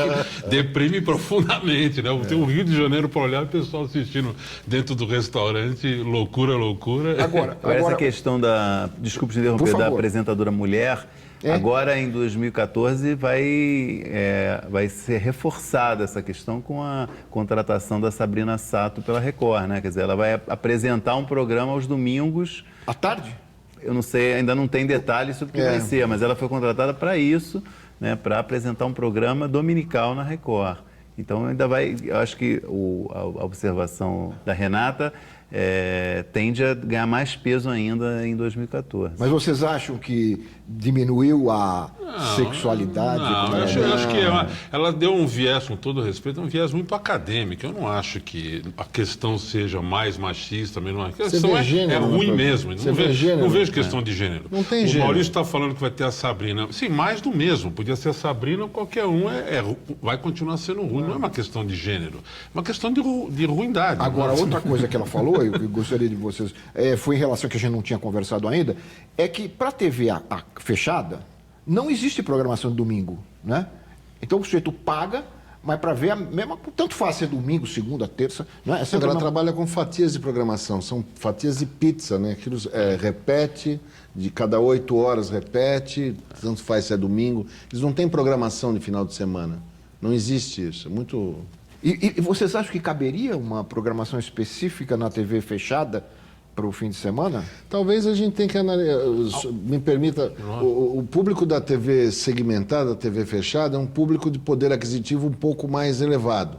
L: deprime profundamente, né? Tem o Rio de Janeiro para olhar, o pessoal assistindo dentro do restaurante, loucura, loucura.
K: Agora essa questão da, desculpe te interromper, da apresentadora mulher, agora em 2014 vai ser reforçada essa questão com a contratação da Sabrina Sato pela Record, né? Quer dizer, ela vai apresentar um programa aos domingos.
A: À tarde?
K: Eu não sei, ainda não tem detalhes sobre o que vai ser, mas ela foi contratada para isso, né? Para apresentar um programa dominical na Record. Então ainda vai, eu acho que a observação da Renata tende a ganhar mais peso ainda em 2014.
A: Mas vocês acham que diminuiu a sexualidade?
L: Não, eu acho que ela deu um viés, com todo respeito, um viés muito acadêmico. Eu não acho que a questão seja mais machista, menos. A questão é ruim mesmo. Não vejo questão de gênero.
M: Não tem
L: gênero.
M: gênero.
L: O Maurício está falando que vai ter a Sabrina. Sim, mais do mesmo. Podia ser a Sabrina, qualquer um vai continuar sendo ruim. Não é uma questão de gênero, é uma questão de ruindade.
A: Agora, outra coisa que ela falou, eu gostaria de vocês, foi em relação que a gente não tinha conversado ainda, é que para a TV fechada, não existe programação de domingo, né? Então o sujeito paga, mas para ver a mesma, tanto faz ser domingo, segunda, terça, né?
M: Ela trabalha com fatias de programação, são fatias de pizza, né? Aquilo repete, de cada 8 horas repete, tanto faz se é domingo. Eles não têm programação de final de semana, não existe isso, é muito...
A: E vocês acham que caberia uma programação específica na TV fechada para o fim de semana?
M: Talvez a gente tenha que analisar, me permita, o público da TV segmentada, da TV fechada, é um público de poder aquisitivo um pouco mais elevado.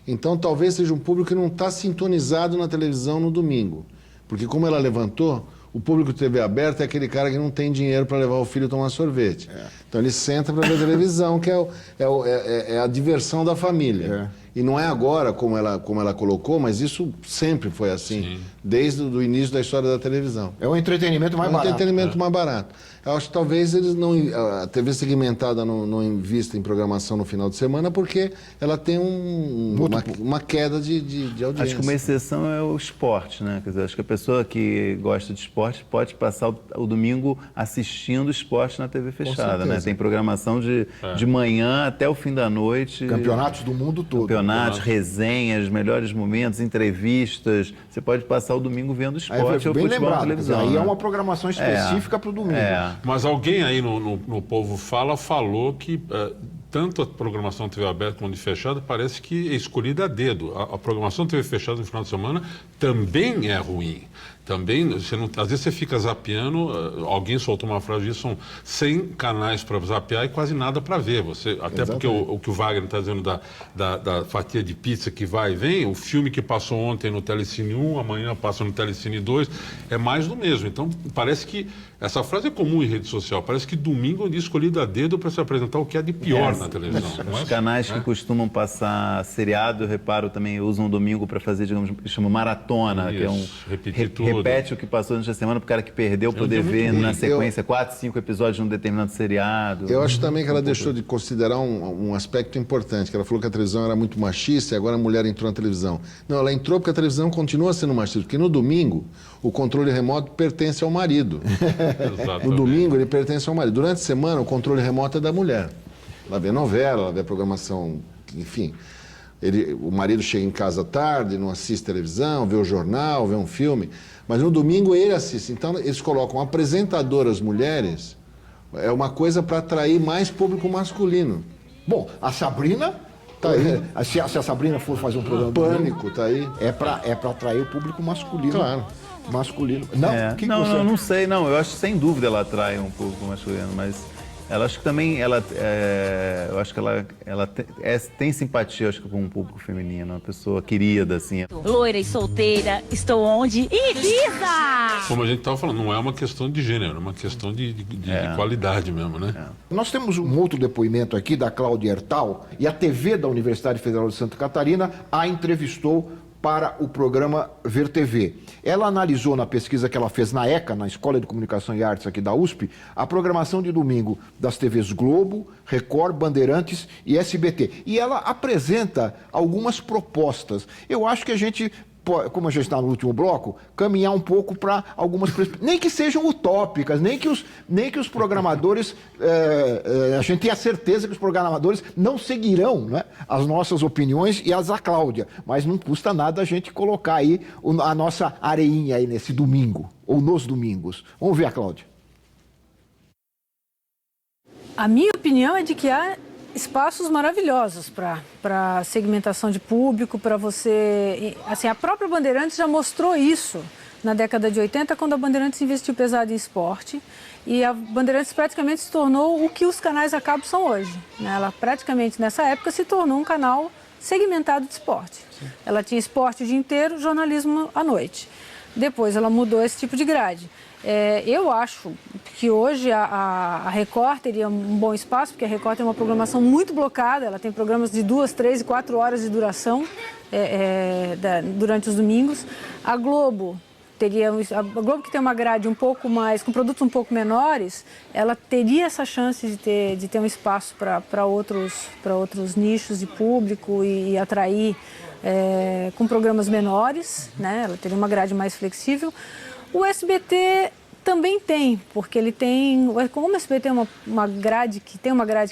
M: Então talvez seja um público que não está sintonizado na televisão no domingo. Porque como ela levantou, o público de TV aberta é aquele cara que não tem dinheiro para levar o filho tomar sorvete. Então ele senta para ver televisão, que é a diversão da família. E não é agora, como ela colocou, mas isso sempre foi assim, desde o início da história da televisão.
A: É um entretenimento mais barato.
M: Entretenimento mais barato. Eu acho que talvez a TV segmentada não invista em programação no final de semana porque ela tem uma queda de audiência.
K: Acho que uma exceção é o esporte, né? Quer dizer, acho que a pessoa que gosta de esporte pode passar o domingo assistindo esporte na TV fechada, né? Tem programação de manhã até o fim da noite.
A: Campeonatos do mundo todo.
K: Campeonatos, resenhas, melhores momentos, entrevistas. Você pode passar o domingo vendo esporte ou futebol na televisão.
A: Aí é uma programação específica para o domingo.
L: Mas alguém aí no Povo falou que tanto a programação TV aberta como de fechada parece que é escolhida a dedo. A programação TV fechada no final de semana também é ruim. Também, às vezes você fica zapeando, alguém soltou uma frase disso, são 100 canais para zapear e quase nada para ver. Até porque o que o Wagner está dizendo da fatia de pizza que vai e vem, o filme que passou ontem no Telecine 1, amanhã passa no Telecine 2, é mais do mesmo. Então, parece que, essa frase é comum em rede social, parece que domingo é um dia escolhido a dedo para se apresentar o que é de pior na televisão.
K: Os canais que costumam passar seriado, eu reparo, também usam o domingo para fazer, digamos, que chama maratona, que é um...
L: Repetir tudo.
K: Repete o que passou durante a semana para o cara que perdeu poder ver na sequência 4, 5 episódios de um determinado seriado.
M: Eu acho também que ela deixou de considerar um aspecto importante, que ela falou que a televisão era muito machista e agora a mulher entrou na televisão. Não, ela entrou porque a televisão continua sendo machista, porque no domingo o controle remoto pertence ao marido. No domingo ele pertence ao marido. Durante a semana o controle remoto é da mulher. Ela vê novela, ela vê programação, enfim... O marido chega em casa tarde, não assiste televisão, vê o jornal, vê um filme, mas no domingo ele assiste. Então eles colocam apresentadoras mulheres, é uma coisa para atrair mais público masculino.
A: Bom, a Sabrina tá aí. Se a Sabrina for fazer um programa
M: Pânico, tá aí.
A: É para atrair o público masculino.
M: Claro.
A: masculino. Não,
K: não sei, não. Eu acho que sem dúvida ela atrai um público masculino, mas ela acho que também eu acho que ela tem simpatia, acho que, com um público feminino, uma pessoa querida, assim.
E: Loira e solteira, estou onde? Ibiza!
L: Como a gente estava falando, não é uma questão de gênero, é uma questão de qualidade mesmo, né?
A: Nós temos um outro depoimento aqui da Cláudia Ertal, e a TV da Universidade Federal de Santa Catarina a entrevistou para o programa Ver TV. Ela analisou na pesquisa que ela fez na ECA, na Escola de Comunicação e Artes aqui da USP, a programação de domingo das TVs Globo, Record, Bandeirantes e SBT. E ela apresenta algumas propostas. Eu acho que a gente, como a gente está no último bloco, caminhar um pouco para algumas... nem que sejam utópicas, nem que os programadores... a gente tem a certeza que os programadores não seguirão, né, as nossas opiniões e as da Cláudia, mas não custa nada a gente colocar aí a nossa areinha aí nesse domingo, ou nos domingos. Vamos ver a Cláudia.
F: A minha opinião é de que há espaços maravilhosos para segmentação de público, para você... Assim, a própria Bandeirantes já mostrou isso na década de 80, quando a Bandeirantes investiu pesado em esporte, e a Bandeirantes praticamente se tornou o que os canais a cabo são hoje, né? Ela praticamente, nessa época, se tornou um canal segmentado de esporte. Sim. Ela tinha esporte o dia inteiro, jornalismo à noite. Depois ela mudou esse tipo de grade. Eu acho que hoje a Record teria um bom espaço, porque a Record tem uma programação muito blocada, ela tem programas de 2, 3 e 4 horas de duração durante os domingos. A Globo que tem uma grade um pouco mais, com produtos um pouco menores, ela teria essa chance de ter um espaço para outros nichos de público e atrair com programas menores, né? Ela teria uma grade mais flexível. O SBT também tem, porque ele tem, como o SBT é uma grade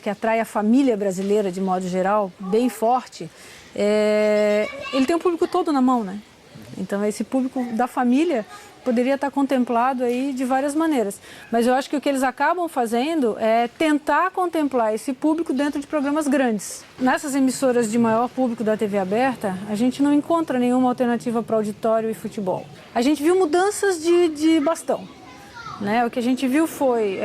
F: que atrai a família brasileira de modo geral, bem forte, ele tem o público todo na mão, né? Então esse público da família poderia estar contemplado aí de várias maneiras. Mas eu acho que o que eles acabam fazendo é tentar contemplar esse público dentro de programas grandes. Nessas emissoras de maior público da TV aberta, a gente não encontra nenhuma alternativa para auditório e futebol. A gente viu mudanças de bastão, né? O que a gente viu foi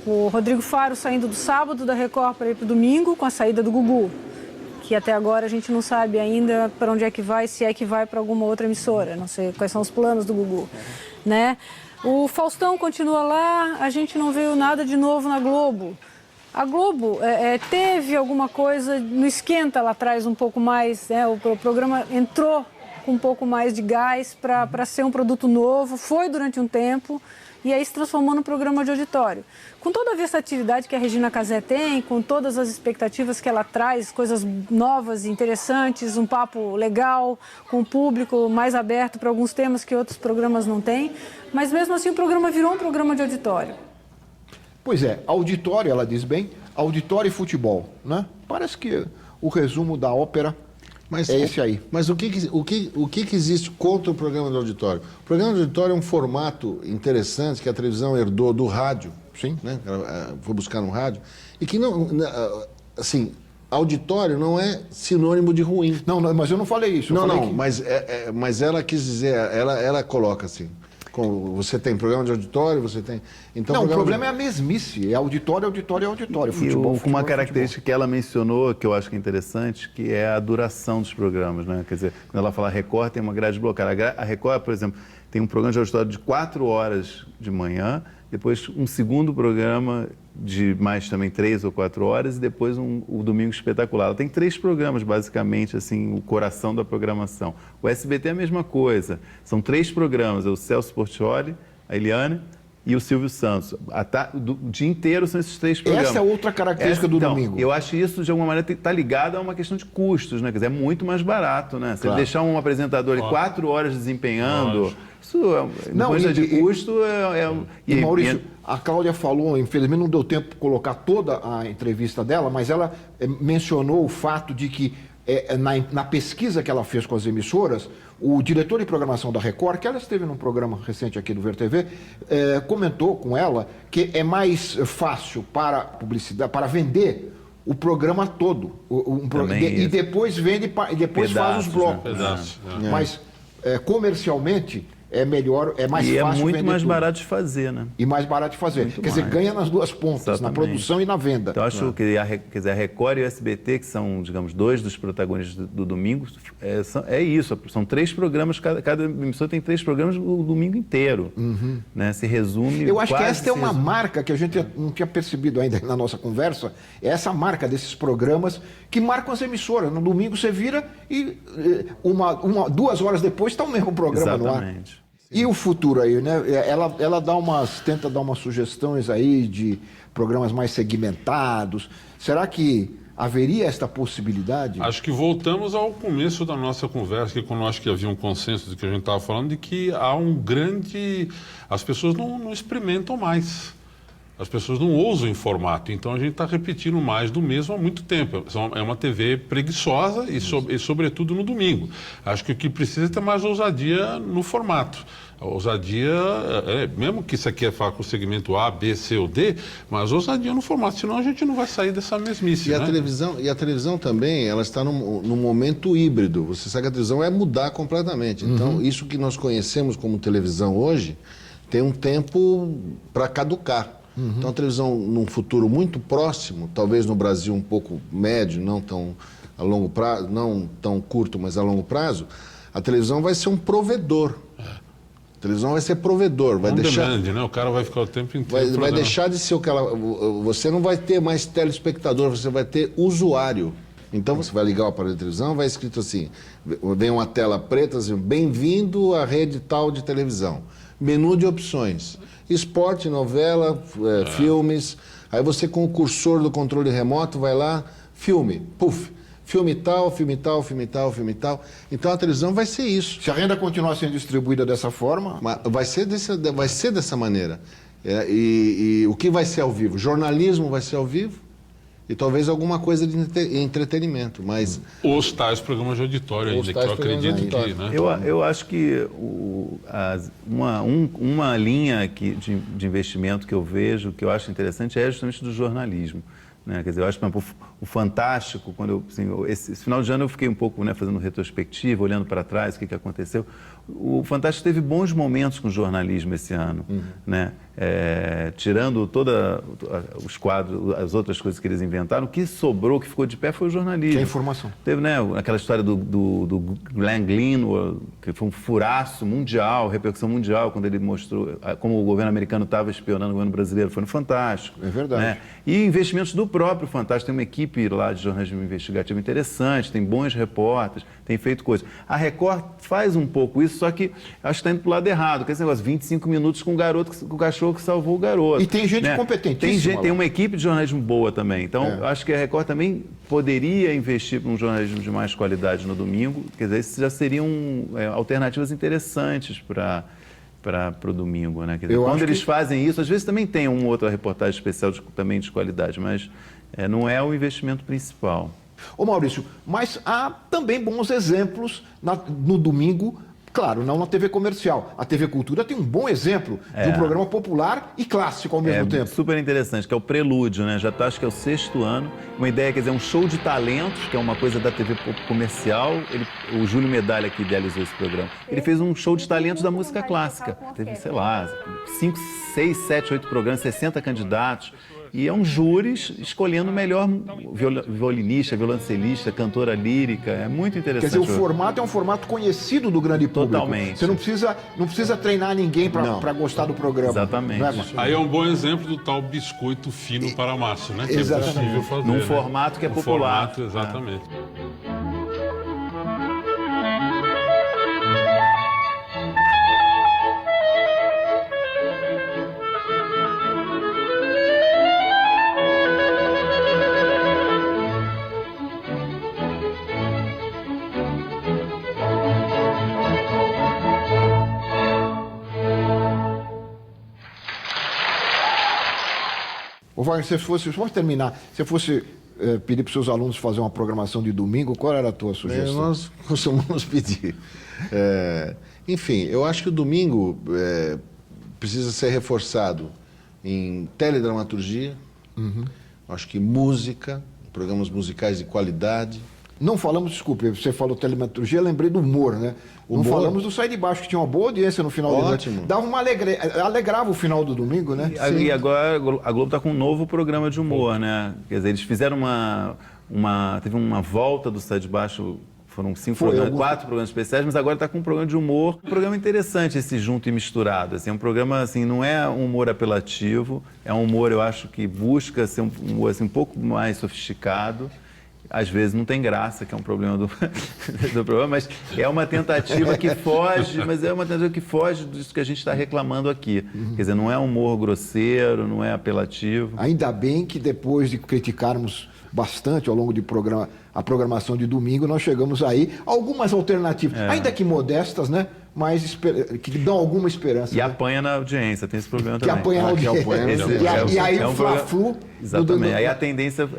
F: o Rodrigo Faro saindo do sábado da Record para ir para o domingo com a saída do Gugu, que até agora a gente não sabe ainda para onde é que vai, se é que vai para alguma outra emissora, não sei quais são os planos do Gugu, né? O Faustão continua lá, a gente não viu nada de novo na Globo. A Globo teve alguma coisa no Esquenta lá atrás um pouco mais, né? O programa entrou com um pouco mais de gás para ser um produto novo, foi durante um tempo e aí se transformou num programa de auditório. Com toda a versatilidade que a Regina Casé tem, com todas as expectativas que ela traz, coisas novas e interessantes, um papo legal, com o público mais aberto para alguns temas que outros programas não têm, mas mesmo assim o programa virou um programa de auditório.
A: Pois é, auditório, ela diz bem, auditório e futebol, né? Parece que o resumo da ópera é esse aí.
M: Mas o que existe contra o programa de auditório? O programa de auditório é um formato interessante que a televisão herdou do rádio, sim, né? Ela foi buscar no rádio, e que não, assim, auditório não é sinônimo de ruim.
A: Não, mas eu não falei isso.
M: Mas ela quis dizer, ela coloca assim. Você tem programa de auditório, você tem... Então,
A: não, o problema é a mesmice, é auditório, auditório, auditório. Futebol,
K: com uma característica que ela mencionou, que eu acho que é interessante, que é a duração dos programas, né? Quer dizer, quando ela fala Record, tem uma grade blocada. A Record, por exemplo, tem um programa de auditório de 4 horas de manhã, depois um segundo programa de mais também 3 ou 4 horas e depois o Domingo Espetacular. Ela tem 3 programas, basicamente, assim, o coração da programação. O SBT é a mesma coisa. São 3 programas, é o Celso Portiolli, a Eliane e o Silvio Santos. O dia inteiro são esses 3 programas.
A: Essa é outra característica do domingo.
K: Eu acho isso, de alguma maneira, está ligado a uma questão de custos, né? Quer dizer, é muito mais barato, né? Se deixar um apresentador 4 horas desempenhando... Isso é de custo.
A: E Maurício, a Cláudia falou, infelizmente não deu tempo de colocar toda a entrevista dela, mas ela mencionou o fato de que na pesquisa que ela fez com as emissoras, o diretor de programação da Record, que ela esteve num programa recente aqui do Ver TV, comentou com ela que é mais fácil para publicidade, para vender o programa todo. E depois vende, e depois faz os blocos.
L: Pedaço,
A: Mas comercialmente, é melhor, é mais fácil vender.
K: E é muito mais
A: tudo.
K: barato de fazer, né?
A: E mais barato de fazer.
K: Muito
A: Quer dizer,
K: mais.
A: ganha nas duas pontas,
K: Exatamente.
A: na produção e na venda.
K: Então, acho que a Record e o SBT, que são, digamos, dois dos protagonistas do domingo, é isso. São 3 programas, cada emissora tem 3 programas o domingo inteiro. Né? Se resume.
A: Eu acho que
K: quase
A: esta é uma marca que a gente não tinha percebido ainda na nossa conversa. É essa marca desses programas que marcam as emissoras. No domingo você vira e 2 horas depois está o mesmo programa no ar.
K: Exatamente.
A: E o futuro aí, né? Ela tenta dar umas sugestões aí de programas mais segmentados. Será que haveria esta possibilidade?
L: Acho que voltamos ao começo da nossa conversa, que quando eu acho que havia um consenso do que a gente estava falando, de que há um grande... As pessoas não experimentam mais. As pessoas não ousam em formato, então a gente está repetindo mais do mesmo há muito tempo. É uma TV preguiçosa e sobretudo no domingo. Acho que o que precisa é ter mais ousadia no formato. A ousadia, mesmo que isso aqui é falar com o segmento A, B, C ou D, mas ousadia no formato, senão a gente não vai sair dessa mesmice.
M: E a televisão também, ela está num momento híbrido. Você sabe que a televisão vai mudar completamente. Então, isso que nós conhecemos como televisão hoje, tem um tempo para caducar. Então a televisão, num futuro muito próximo, talvez no Brasil um pouco médio, não tão a longo prazo, não tão curto, mas a longo prazo, a televisão vai ser um provedor. A televisão vai ser provedor, vai deixar...
L: Demand, né? O cara vai ficar o tempo inteiro...
M: Vai deixar de ser o que ela... Você não vai ter mais telespectador, você vai ter usuário. Então você vai ligar o aparelho de televisão, vai escrito assim, vem uma tela preta, assim, bem-vindo à rede tal de televisão. Menu de opções. Esporte, novela, filmes. Aí você com o cursor do controle remoto vai lá, filme, puf. Filme tal, filme tal, filme tal, filme tal. Então a televisão vai ser isso.
A: Se a renda continuar sendo distribuída dessa forma...
M: Vai ser dessa maneira. E o que vai ser ao vivo? Jornalismo vai ser ao vivo e talvez alguma coisa de entretenimento, mas...
L: Os tais programas de auditório ainda, que eu acredito que... Né?
K: Eu acho que uma linha de investimento que eu vejo, que eu acho interessante, é justamente do jornalismo. Né? Quer dizer, eu acho que o Fantástico, quando esse final de ano eu fiquei um pouco, né, fazendo retrospectiva, olhando para trás, o que aconteceu. O Fantástico teve bons momentos com o jornalismo esse ano, né? Tirando todos os quadros, as outras coisas que eles inventaram, o que sobrou, o que ficou de pé foi o jornalismo.
A: Que é a informação.
K: Teve, né, aquela história do Glenn Greenwald, que foi um furaço mundial, repercussão mundial, quando ele mostrou como o governo americano estava espionando o governo brasileiro, foi no Fantástico.
A: É verdade.
K: Né? E investimentos do próprio Fantástico, tem uma equipe lá de jornalismo investigativo interessante, tem bons repórteres, tem feito coisas. A Record faz um pouco isso, só que acho que está indo para o lado errado, que esse negócio, 25 minutos com o cachorro que salvou o garoto.
A: E tem gente competentíssima.
K: Tem uma equipe de jornalismo boa também. Então, acho que a Record também poderia investir para um jornalismo de mais qualidade no domingo. Quer dizer, esses já seriam alternativas interessantes para o domingo, né? Quer dizer, quando eles fazem isso, às vezes também tem uma outra reportagem especial também de qualidade, mas não é o investimento principal.
A: Ô Maurício, mas há também bons exemplos no domingo, claro, não na TV comercial. A TV Cultura tem um bom exemplo de um programa popular e clássico ao mesmo tempo.
K: Super interessante, que é o Prelúdio, né? Já acho que é o 6º ano. Uma ideia, quer dizer, um show de talentos, que é uma coisa da TV comercial. O Júlio Medalha, que idealizou esse programa, ele fez um show de talentos da música clássica. Teve, sei lá, 5, 6, 7, 8 programas, 60 candidatos. E é um júri escolhendo o melhor violinista, violoncelista, cantora lírica. É muito interessante.
A: Quer dizer, o formato é um formato conhecido do grande público.
K: Totalmente.
A: Você não precisa treinar ninguém para gostar do programa.
K: Exatamente.
L: Aí é um bom exemplo do tal biscoito fino para a massa, né? Que é possível fazer.
K: Num formato que é popular.
L: Formato, exatamente.
A: Ô Wagner, se fosse pedir para os seus alunos fazer uma programação de domingo, qual era a tua sugestão?
M: Nós costumamos pedir. Enfim, eu acho que o domingo precisa ser reforçado em teledramaturgia, acho que música, programas musicais de qualidade.
A: Não falamos, desculpe, você falou teledramaturgia, lembrei do humor, né? Não falamos do Sai de Baixo, que tinha uma boa audiência no final de noite. Dava uma alegrava o final do domingo, né?
K: E agora a Globo está com um novo programa de humor, né? Quer dizer, eles fizeram teve uma volta do Sai de Baixo, foram 4 programas especiais, mas agora está com um programa de humor. Um programa interessante esse junto e misturado. Assim, é um programa, assim, não é um humor apelativo, é um humor, eu acho, que busca ser um humor assim, um pouco mais sofisticado. Às vezes não tem graça, que é um problema do programa, mas é uma tentativa que foge, disso que a gente está reclamando aqui. Quer dizer, não é humor grosseiro, não é apelativo.
A: Ainda bem que depois de criticarmos bastante ao longo do programa, a programação de domingo, nós chegamos aí a algumas alternativas, ainda que modestas, né? Mas que dão alguma esperança.
K: E apanha na audiência, tem esse problema
A: que
K: também.
A: Apanha na audiência. E aí o Fla-Flu...
K: Exatamente. Aí a tendência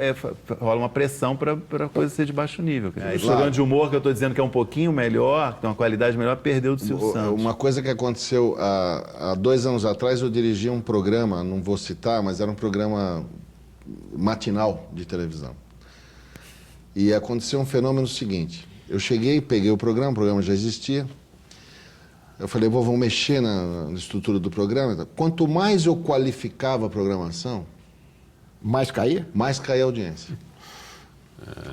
K: rola uma pressão para a coisa ser de baixo nível. Esse programa de humor que eu estou dizendo que é um pouquinho melhor, que tem uma qualidade melhor, perdeu do Silvio Santos.
M: Uma coisa que aconteceu há 2 anos atrás, eu dirigi um programa, não vou citar, mas era um programa matinal de televisão. E aconteceu um fenômeno seguinte. Eu cheguei, peguei o programa já existia. Eu falei, vamos mexer na estrutura do programa. Quanto mais eu qualificava a programação...
A: Mais caía?
M: Mais caía a audiência.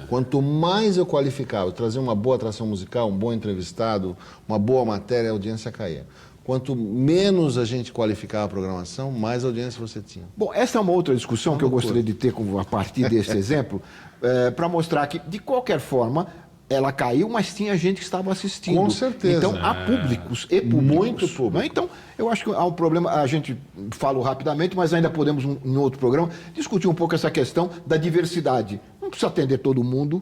M: Quanto mais eu qualificava, trazia uma boa atração musical, um bom entrevistado, uma boa matéria, a audiência caía. Quanto menos a gente qualificava a programação, mais audiência você tinha.
A: Bom, essa é uma outra discussão que eu gostaria de ter a partir desse exemplo, para mostrar que, de qualquer forma, ela caiu, mas tinha gente que estava assistindo.
M: Com certeza.
A: Então, há públicos e públicos.
M: Muito público.
A: Né? Então, eu acho que há um problema, a gente falou rapidamente, mas ainda podemos, em outro programa, discutir um pouco essa questão da diversidade. Não precisa atender todo mundo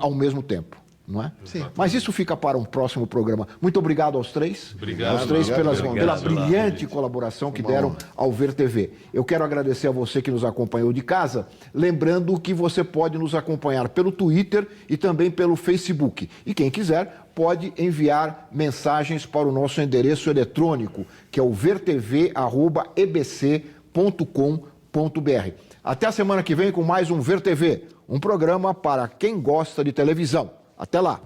A: ao mesmo tempo. Não é?
M: Sim.
A: Mas isso fica para um próximo programa. Muito obrigado aos três.
L: Obrigado.
A: Aos três pela brilhante
L: Olá,
A: colaboração que deram ao Ver TV. Eu quero agradecer a você que nos acompanhou de casa, lembrando que você pode nos acompanhar pelo Twitter e também pelo Facebook. E quem quiser pode enviar mensagens para o nosso endereço eletrônico, que é o vertv@ebc.com.br. Até a semana que vem com mais um Ver TV, um programa para quem gosta de televisão. Até lá!